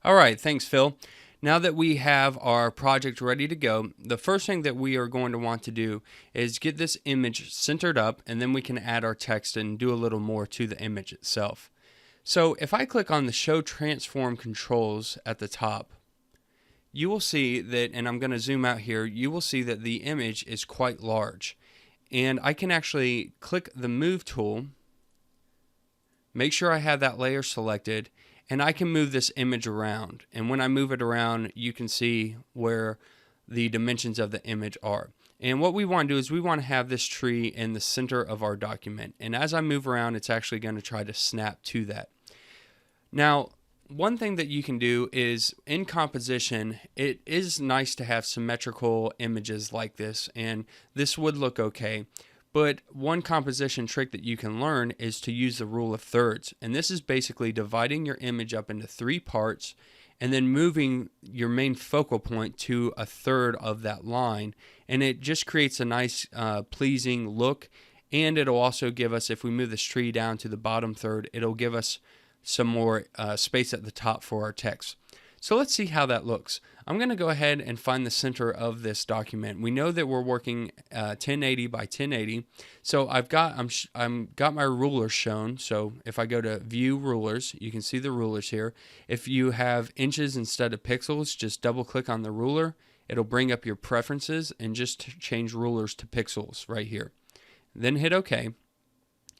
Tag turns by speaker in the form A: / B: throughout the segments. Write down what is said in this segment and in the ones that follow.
A: All right, thanks, Phil. Now that we have our project ready to go, the first thing that we are going to want to do is get this image centered up, and then we can add our text and do a little more to the image itself. So if I click on the Show Transform Controls at the top, you will see that, and I'm going to zoom out here, you will see that the image is quite large. And I can actually click the Move tool, make sure I have that layer selected, and I can move this image around. And when I move it around, you can see where the dimensions of the image are. And what we want to do is we want to have this tree in the center of our document. And as I move around, it's actually going to try to snap to that. Now, one thing that you can do is in composition, it is nice to have symmetrical images like this, and this would look okay. But one composition trick that you can learn is to use the rule of thirds. And this is basically dividing your image up into 3 parts and then moving your main focal point to a third of that line. And it just creates a nice, pleasing look. And it'll also give us, if we move this tree down to the bottom third, it'll give us some more space at the top for our text. So let's see how that looks. I'm going to go ahead and find the center of this document. We know that we're working 1080 by 1080. So I've got my rulers shown. So if I go to View Rulers, you can see the rulers here. If you have inches instead of pixels, just double click on the ruler. It'll bring up your preferences and just change rulers to pixels right here. Then hit OK.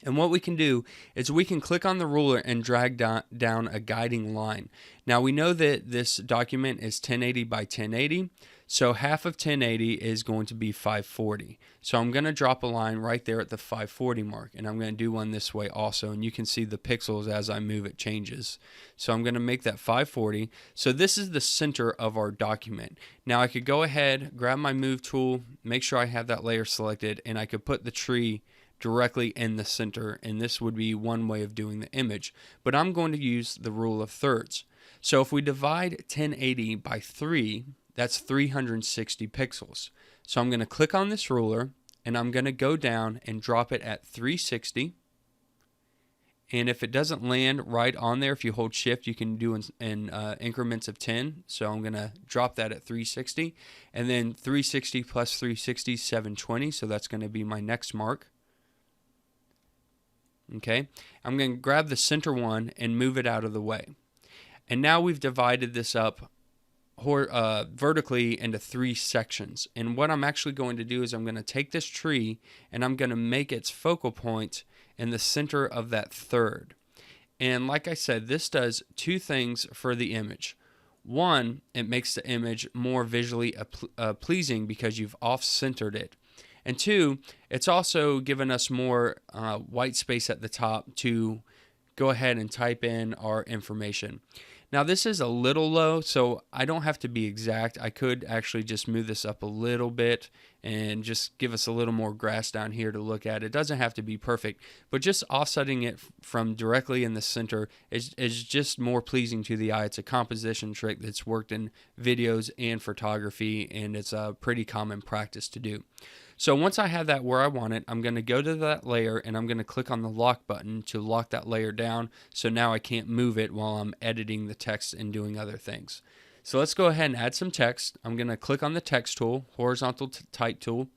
A: And what we can do is we can click on the ruler and drag down a guiding line. Now we know that this document is 1080 by 1080, so half of 1080 is going to be 540. So I'm going to drop a line right there at the 540 mark, and I'm going to do one this way also, and you can see the pixels as I move it changes. So I'm going to make that 540. So this is the center of our document. Now I could go ahead, grab my Move tool, make sure I have that layer selected, and I could put the tree directly in the center, and this would be one way of doing the image. But I'm going to use the rule of thirds. So if we divide 1080 by 3, that's 360 pixels. So I'm going to click on this ruler, and I'm going to go down and drop it at 360. And if it doesn't land right on there, if you hold shift, you can do in increments of 10. So I'm going to drop that at 360. And then 360 plus 360 is 720. So that's going to be my next mark. Okay, I'm going to grab the center one and move it out of the way. And now we've divided this up vertically into 3 sections. And what I'm actually going to do is I'm going to take this tree and I'm going to make its focal point in the center of that third. And like I said, this does 2 things for the image. One, it makes the image more visually pleasing because you've off-centered it. And 2, it's also given us more white space at the top to go ahead and type in our information. Now this is a little low, so I don't have to be exact. I could actually just move this up a little bit and just give us a little more grass down here to look at. It doesn't have to be perfect, but just offsetting it from directly in the center is just more pleasing to the eye. It's a composition trick that's worked in videos and photography, and it's a pretty common practice to do. So once I have that where I want it, I'm going to go to that layer and I'm going to click on the lock button to lock that layer down, so now I can't move it while I'm editing the text and doing other things. So let's go ahead and add some text. I'm going to click on the text tool, horizontal type tool,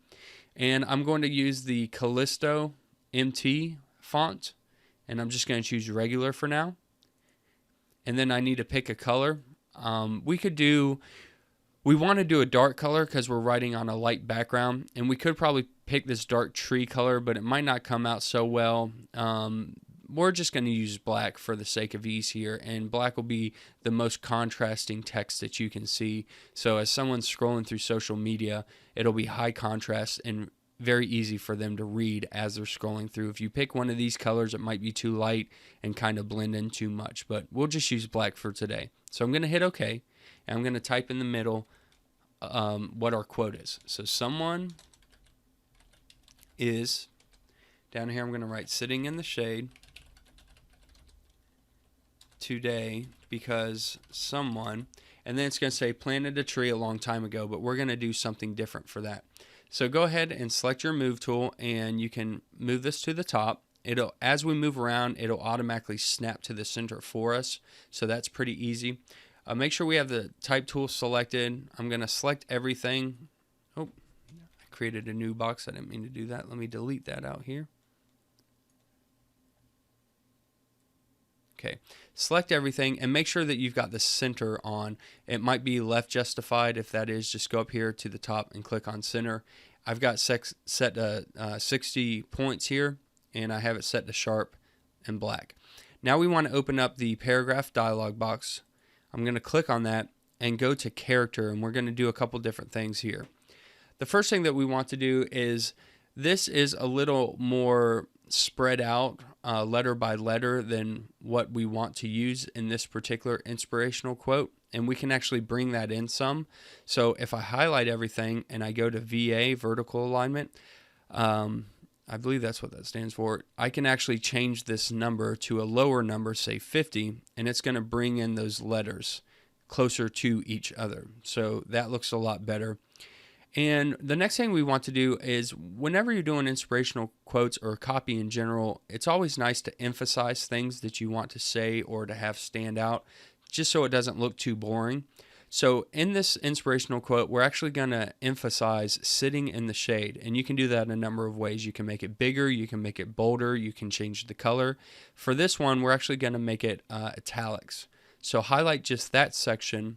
A: and I'm going to use the Callisto MT font, and I'm just going to choose regular for now. And then I need to pick a color. We want to do a dark color because we're writing on a light background, and we could probably pick this dark tree color, but it might not come out so well. We're just going to use black for the sake of ease here, and black will be the most contrasting text that you can see. So as someone's scrolling through social media, it'll be high contrast and very easy for them to read as they're scrolling through. If you pick one of these colors, it might be too light and kind of blend in too much, but we'll just use black for today. So I'm going to hit OK, and I'm going to type in the middle what our quote is. So someone is, down here I'm going to write sitting in the shade today because someone, and then it's going to say planted a tree a long time ago, but we're going to do something different for that. So go ahead and select your move tool, and you can move this to the top. As we move around, it'll automatically snap to the center for us, so that's pretty easy. Make sure we have the type tool selected. I'm going to select everything. Oh, I created a new box. I didn't mean to do that. Let me delete that out here. Okay, select everything and make sure that you've got the center on. It might be left justified. If that is, just go up here to the top and click on center. I've got set 60 points here, and I have it set to sharp and black. Now we want to open up the paragraph dialog box. I'm going to click on that and go to character, and we're going to do a couple different things here. The first thing that we want to do is, this is a little more spread out letter by letter than what we want to use in this particular inspirational quote, and we can actually bring that in some. So if I highlight everything and I go to VA, vertical alignment, I believe that's what that stands for, I can actually change this number to a lower number, say 50, and it's going to bring in those letters closer to each other. So that looks a lot better. And the next thing we want to do is, whenever you're doing inspirational quotes or copy in general, it's always nice to emphasize things that you want to say or to have stand out, just so it doesn't look too boring. So in this inspirational quote, we're actually going to emphasize sitting in the shade. And you can do that in a number of ways. You can make it bigger, you can make it bolder, you can change the color. For this one, we're actually going to make it italics. So highlight just that section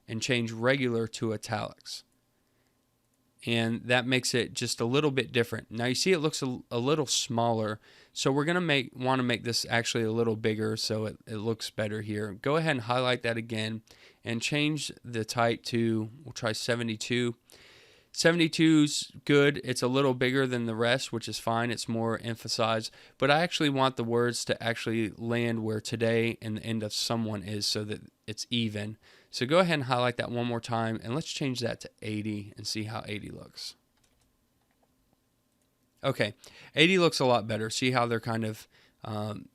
A: and change regular to italics. And that makes it just a little bit different. Now you see it looks a little smaller, so we're going to want to make this actually a little bigger so it looks better here. Go ahead and highlight that again and change the type to, we'll try 72. 72's good. It's a little bigger than the rest, which is fine. It's more emphasized, but I actually want the words to actually land where today and the end of someone is, so that it's even. So go ahead and highlight that one more time, and let's change that to 80 and see how 80 looks. Okay, 80 looks a lot better. See how they're kind of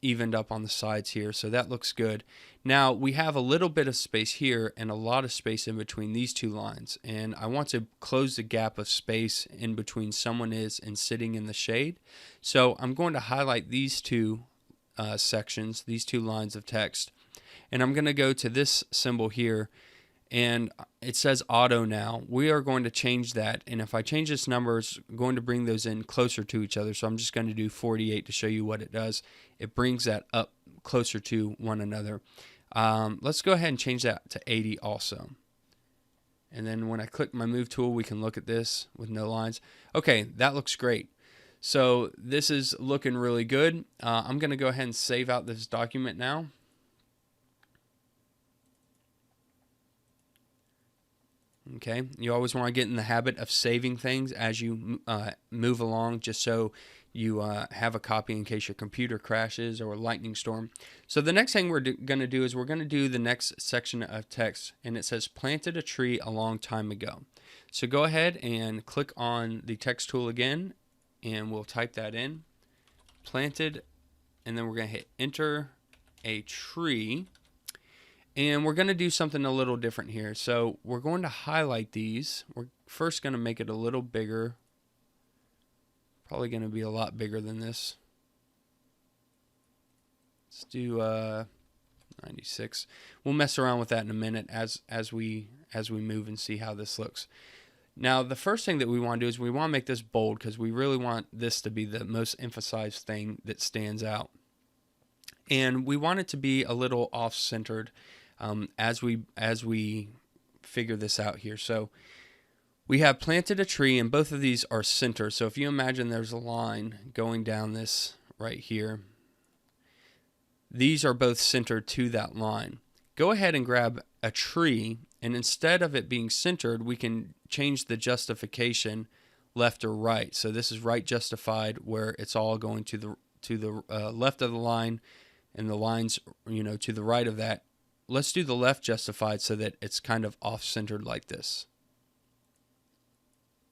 A: evened up on the sides here, so that looks good. Now we have a little bit of space here and a lot of space in between these two lines, and I want to close the gap of space in between someone is and sitting in the shade. So I'm going to highlight these two sections, these two lines of text, and I'm going to go to this symbol here, and it says auto now. We are going to change that, and if I change this number, it's going to bring those in closer to each other. So I'm just going to do 48 to show you what it does. It brings that up closer to one another. Let's go ahead and change that to 80 also. And then when I click my move tool, we can look at this with no lines. Okay, that looks great. So this is looking really good. I'm going to go ahead and save out this document now. Okay, you always want to get in the habit of saving things as you move along, just so you have a copy in case your computer crashes or a lightning storm. So the next thing we're going to do is we're going to do the next section of text, and it says planted a tree a long time ago. So go ahead and click on the text tool again, and we'll type that in, planted, and then we're going to hit enter a tree. And we're going to do something a little different here. So we're going to highlight these. We're first going to make it a little bigger. Probably going to be a lot bigger than this. Let's do 96. We'll mess around with that in a minute as we move and see how this looks. Now the first thing that we want to do is we want to make this bold, because we really want this to be the most emphasized thing that stands out. And we want it to be a little off-centered as we figure this out here. So we have planted a tree, and both of these are centered. So if you imagine there's a line going down this right here, these are both centered to that line. Go ahead and grab a tree, and instead of it being centered, we can change the justification left or right. So this is right justified, where it's all going to the left of the line, and the lines, to the right of that. Let's do the left justified so that it's kind of off-centered like this.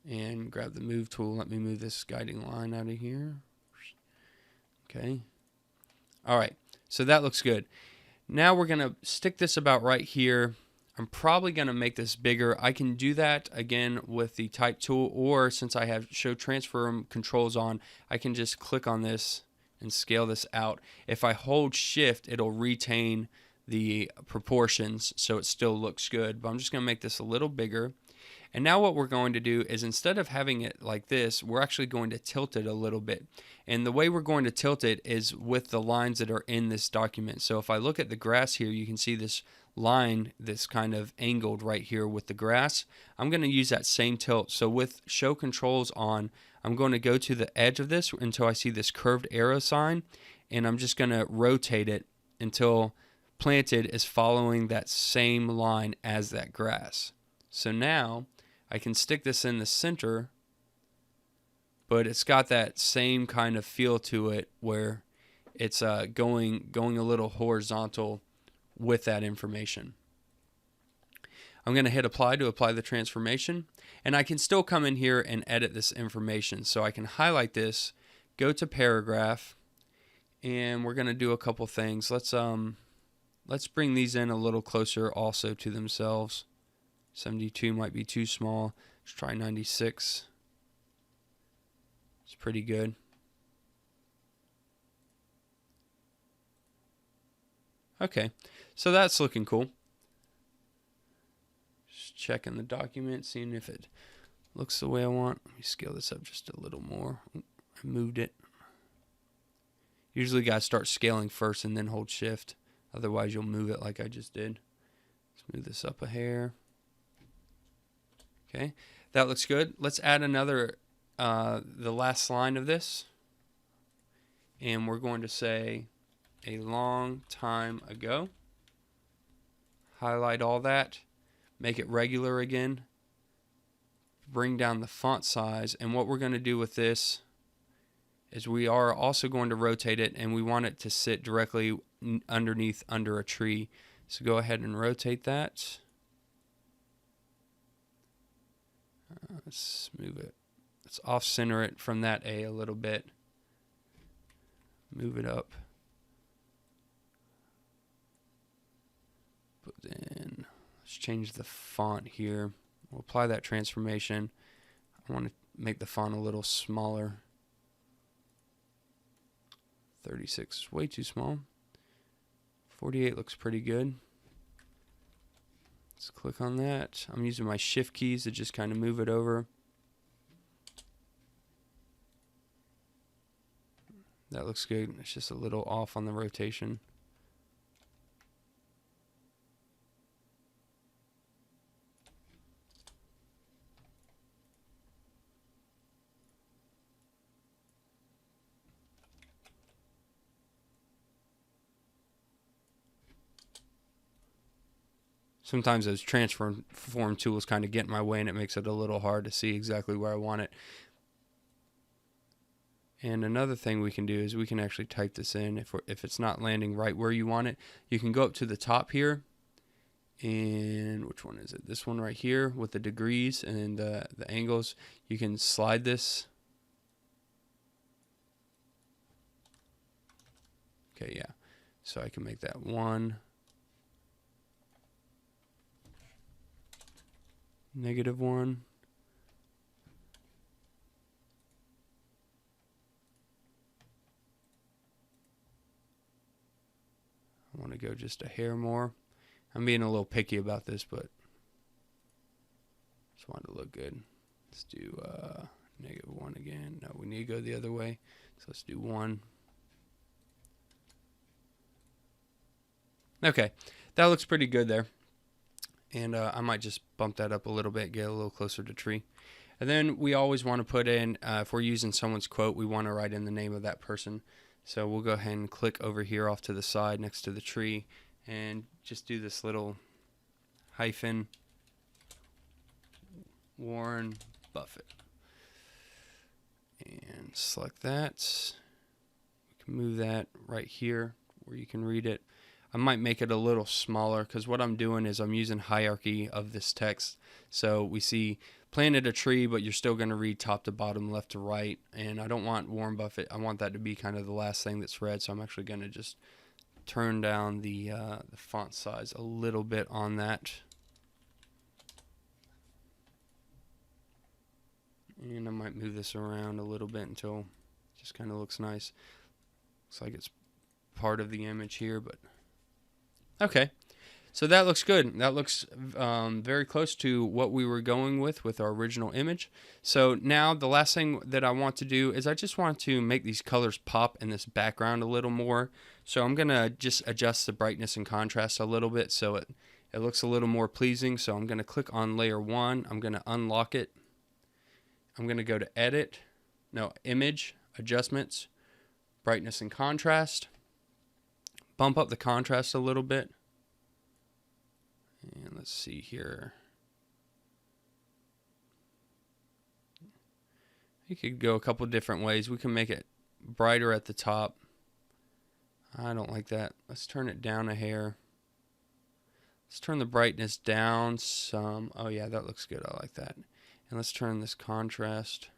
A: And grab the move tool. Let me move this guiding line out of here. Okay. All right. So that looks good. Now we're going to stick this about right here. I'm probably going to make this bigger. I can do that again with the type tool, or since I have show transfer controls on, I can just click on this and scale this out. If I hold shift, it'll retain the proportions so it still looks good. But I'm just going to make this a little bigger. And now what we're going to do is, instead of having it like this, we're actually going to tilt it a little bit. And the way we're going to tilt it is with the lines that are in this document. So if I look at the grass here, you can see this line that's kind of angled right here with the grass. I'm going to use that same tilt. So with show controls on, I'm going to go to the edge of this until I see this curved arrow sign, and I'm just going to rotate it until planted is following that same line as that grass. So now I can stick this in the center, but it's got that same kind of feel to it where it's going a little horizontal with that information. I'm going to hit apply to apply the transformation, and I can still come in here and edit this information. So I can highlight this, go to paragraph, and we're going to do a couple things. Let's bring these in a little closer also to themselves. 72 might be too small. Let's try 96. It's pretty good. Okay, so that's looking cool. Just checking the document, seeing if it looks the way I want. Let me scale this up just a little more. I moved it. Usually guys start scaling first and then hold shift. Otherwise you'll move it like I just did. Let's move this up a hair. Okay, that looks good. Let's add another, the last line of this. And we're going to say, a long time ago. Highlight all that. Make it regular again. Bring down the font size. And what we're going to do with this is we are also going to rotate it, and we want it to sit directly underneath under a tree. So go ahead and rotate that. Let's move it. Let's off center it from that a little bit. Move it up. But then let's change the font here. We'll apply that transformation. I want to make the font a little smaller. 36 is way too small. 48 looks pretty good. Let's click on that. I'm using my shift keys to just kind of move it over. That looks good. It's just a little off on the rotation. Sometimes those transform tools kind of get in my way, and it makes it a little hard to see exactly where I want it. And another thing we can do is we can actually type this in. If it's not landing right where you want it, you can go up to the top here. And which one is it? This one right here with the degrees and the angles. You can slide this. Okay, yeah. So I can make that 1. -1. I want to go just a hair more. I'm being a little picky about this, but just want it to look good. Let's do -1 again. No, we need to go the other way. So let's do 1. Okay, that looks pretty good there. And I might just bump that up a little bit, get a little closer to tree. And then we always want to put in, if we're using someone's quote, we want to write in the name of that person. So we'll go ahead and click over here off to the side next to the tree and just do this little hyphen, Warren Buffett. And select that. We can move that right here where you can read it. I might make it a little smaller because what I'm doing is I'm using hierarchy of this text. So we see planted a tree, but you're still going to read top to bottom, left to right. And I don't want Warren Buffett. I want that to be kind of the last thing that's read. So I'm actually going to just turn down the font size a little bit on that. And I might move this around a little bit until it just kind of looks nice. Looks like it's part of the image here, but Okay. So that looks good. That looks very close to what we were going with our original image. So now the last thing that I want to do is I just want to make these colors pop in this background a little more. So I'm going to just adjust the brightness and contrast a little bit so it looks a little more pleasing. So I'm going to click on layer 1. I'm going to unlock it. I'm going to go to Image, Adjustments, Brightness and Contrast. Bump up the contrast a little bit. And let's see here. You could go a couple different ways. We can make it brighter at the top. I don't like that. Let's turn it down a hair. Let's turn the brightness down some. Oh yeah, that looks good. I like that. And let's turn this contrast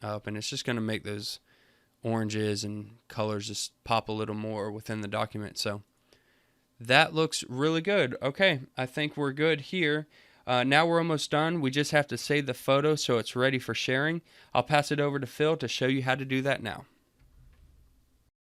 A: up. And it's just going to make those oranges and colors just pop a little more within the document. So that looks really good. Okay, I think we're good here. Now we're almost done. We just have to save the photo so it's ready for sharing. I'll pass it over to Phil to show you how to do that now.